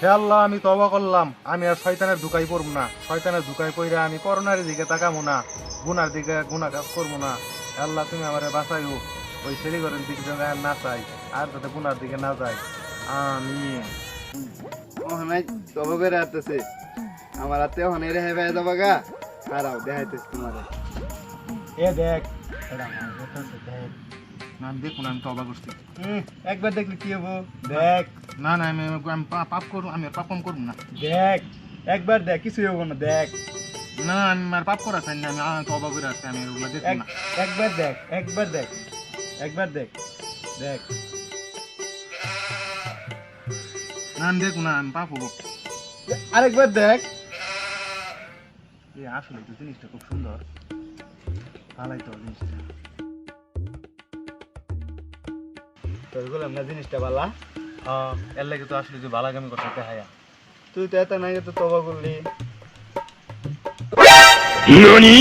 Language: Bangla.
হে আল্লাহ, আমি তওবা করলাম, আমি আর শয়তানের ধোঁকায় পড়ব না। শয়তানের ধোঁকায় পড়ে আমি করোনার দিকে তাকাবো না, গুনার দিকে গুনাহ কাজ করবো না। হে আল্লাহ, তুমি আমারে বাঁচাইও, ওই সেরিঘরের দিকে যেন আর না চাই, আর যাতে গুনার দিকে না যায়। আমিন। ওখানে তবে করে আসতেছে আমার হাতে ওখানে রেহে বেয়ে যাবা গা খারাপ দেখাইতেছে তোমার এ দেখ, এটা আমার বলতেছে, দেখ। না, আমি দেখুন, আমি তওবা করছি। একবার দেখলে কি হবো দেখ না না, আমি পাপ করবো, আমি আর পাপ কম করবো না। দেখ একবার দেখ কিছুই হবো না দেখ না, আমি আর পাপ করা চাই না, আমি তওবা করে আসছি, আমি ওগুলো দেখবো না। একবার দেখ একবার দেখ একবার দেখ দেখ না, আমি দেখবো না, আমি পাপ হবো। আরেকবার দেখ আসলে তো জিনিসটা খুব সুন্দর, ভালোই তো জিনিসটা। তোর বললাম না জিনিসটা বালা এর লাগে তো আসলে যে ভালাগামি করতে দেখায়া। তুই তো এত নাই তো তবা করলি NANI